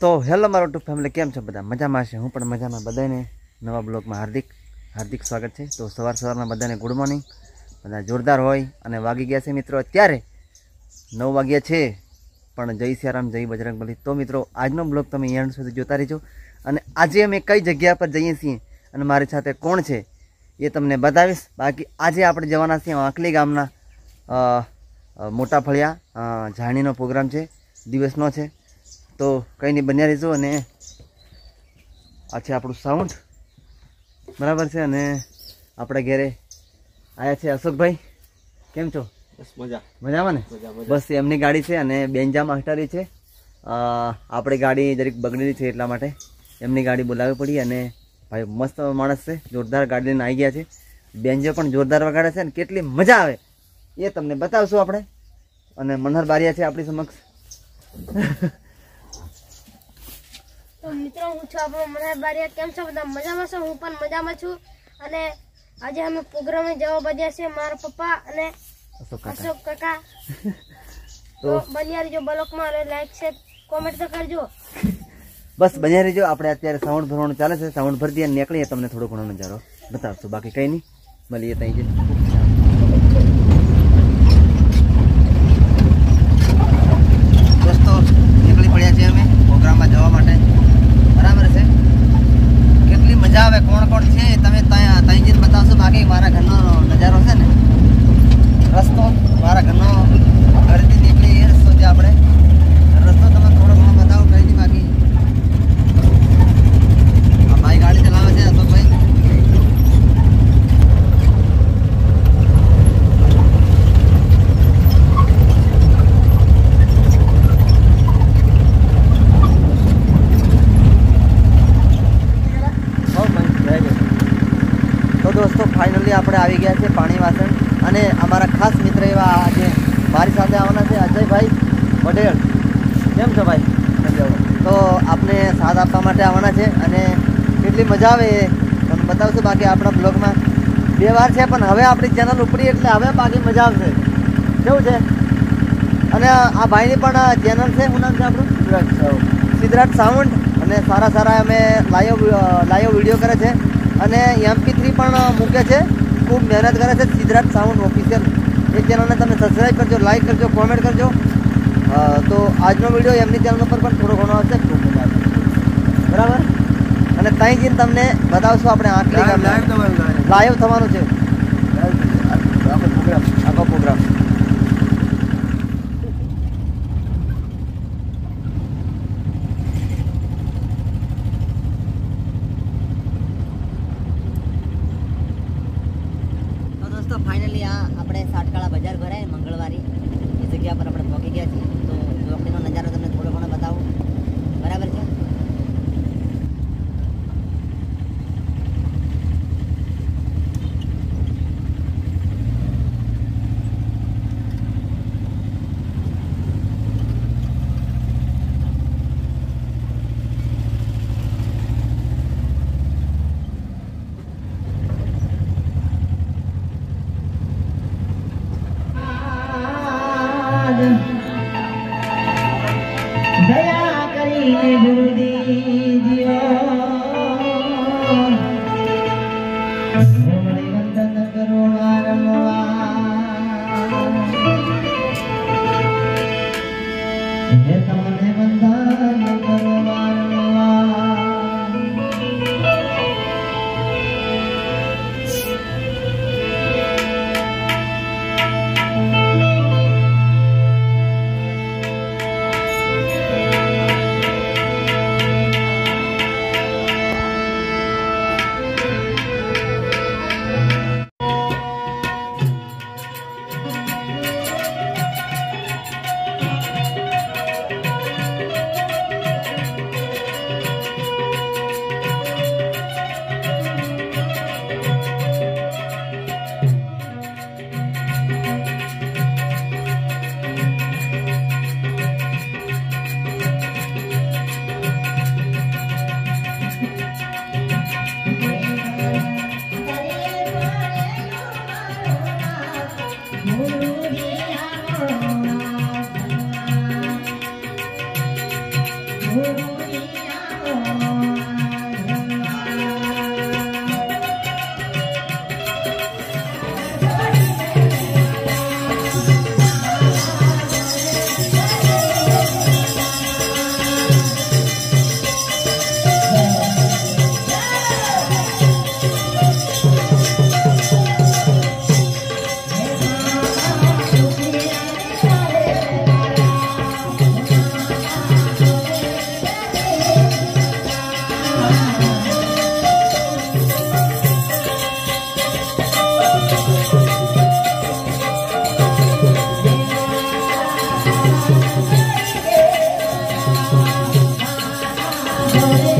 तो हेलो मारो two family केम छो बधा मजा में हूँ पण मजा में बधाने नवा ब्लॉग में हार्दिक स्वागत है। तो सवार में बधाने गुड मॉर्निंग, बधा जोरदार होय अने वागी गया से मित्रों अत्यारे 9 वाग्या छे। पण जय सियाराम जय बजरंगबली। तो मित्रों आजनो ब्लॉग तमे एंड सुधी जोता रहीजो अने आजे अमे कई जग्या पर जईए छीए अने मारी साथे कोण छे ये तमने बतावीश। बाकी आजे आपणे जवाना छीए आंकली गामना मोटा फळिया झाणीनो प्रोग्राम छे, दिवसनो छे। तो कई नहीं बन्या रहीजो अने आ छे आपणुं साउंड बराबर छे। अने आपणे घरे आया छे अशोक भाई, केम छो? बस मजा मजामां ने? बस एमनी गाड़ी छे अने बेंजा मास्टरी छे। आपणी गाड़ी जरीक बगड़ेली छे એટલા માટે એમની ગાડી બોલાવી પડી। અને ભાઈ મસ્ત માણસ છે, જોરદાર ગાડી લઈને આવી ગયા છે। બેન્જો પણ જોરદાર વગાડે છે અને કેટલી મજા આવે એ તમને બતાવશું આપણે। અને મનહર બારિયા છે આપણી સમક્ષ। तो मित्रों हूँ छो आपणो मनहर बारिया, केम छो बधा मजामां छो? हूँ पण मजामां छुं। अने आजे अमे प्रोग्राम में जवा बध्या छे मारा पप्पा अने अशोक काका। तो बनिया रहीजो ब्लॉग में, लाइक शेयर कमेंट तो करजो। बस बनिया रहीजो। आपणे अत्यारे साउंड भरवानुं चाले छे, साउंड भरी दीए નીકળીએ તમને થોડો ઘણો નજારો બતાવશું। बाकी कई नहीं, મળીએ ત્યાં જ। दोस्तों નીકળી પડ્યા છે અમે પ્રોગ્રામમાં જવા માટે, બરાબર છે। કેટલી મજા આવે, કોણ કોણ છે તમે ત્યાં જઈને બતાવશો। બાકી મારા ઘરનો નજારો છે ને, રસ્તો મારા ઘરનો ઘરેથી નીકળી એ રસ્તો છે આપણે, રસ્તો તમે થોડો ઘણો બતાવો। કઈ નહીં, બાકી આ ભાઈ ગાડી ચલાવે છે અશોકભાઈ। दोस्तों फाइनली આપણે આવી ગયા છે પાણી વાસણ અને અમારા ખાસ મિત્ર એવા આજે મારી સાથે આવવાના છે અજયભાઈ પટેલ। કેમ છો ભાઈ? તો આપને સાથ આપવા માટે આવવાના છે અને કેટલી મજા આવે એ તમને બતાવશું। બાકી આપણા બ્લોગમાં 2 વાર છે પણ હવે આપણી ચેનલ ઉપડી એટલે હવે બાકી મજા આવશે। કેવું છે? અને આ ભાઈની પણ ચેનલ છે, શું નામ છે આપણું? સિદ્ધરાજ સાઉન્ડ। અને સારા સારા અમે લાઈવ વિડીયો કરે છે અને MP3 પણ મૂકે છે, ખૂબ મહેનત કરે છે। સિદ્ધરાજ સાઉન્ડ ઓફિશિયલ એ ચેનલને તમે સબસ્ક્રાઈબ કરજો, લાઈક કરજો, કોમેન્ટ કરજો। તો આજનો વિડીયો એમની ચેનલ ઉપર પણ થોડો ઘણો આવશે, ખૂબ મજા આવશે, બરાબર। અને ત્યાં જઈને તમને બતાવશું આપણે આંકલી ગામ લાઈવ થવાનું છે આખો પ્રોગ્રામ। तो फाइनली आ अपने साटकाड़ा बाजार भराय मंगलवारी ये जगह पर अपने पहुंची गया छे। तो जोकड़ीनो नजारो तमने थोड़ो घणो बतावुं, बराबर छे। दया करीने गुरु दीजियो मोरे वंदन करो वारंवार हे तमने वंदन करो वारंवार। Oh, है।